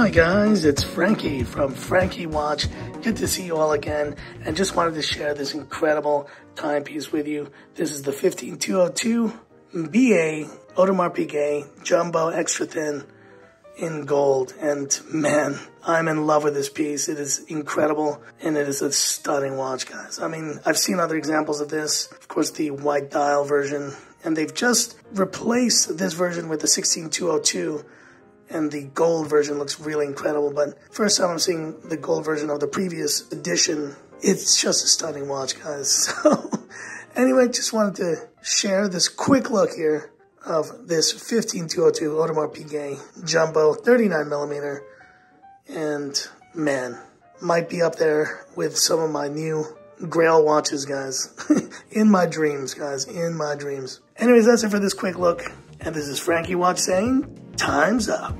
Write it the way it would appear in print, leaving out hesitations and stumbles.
Hi guys, it's Frankie from Frankie Watch. Good to see you all again, and just wanted to share this incredible timepiece with you. This is the 15202 BA Audemars Piguet Jumbo Extra Thin in gold, and man, I'm in love with this piece. It is incredible, and it is a stunning watch, guys. I mean, I've seen other examples of this, of course the white dial version, and they've just replaced this version with the 16202. And the gold version looks really incredible, but first time I'm seeing the gold version of the previous edition. It's just a stunning watch, guys. So anyway, just wanted to share this quick look here of this 15202 Audemars Piguet Jumbo 39mm. And man, might be up there with some of my new Grail watches, guys. In my dreams, guys, in my dreams. Anyways, that's it for this quick look. And this is Frankie Watch saying, time's up.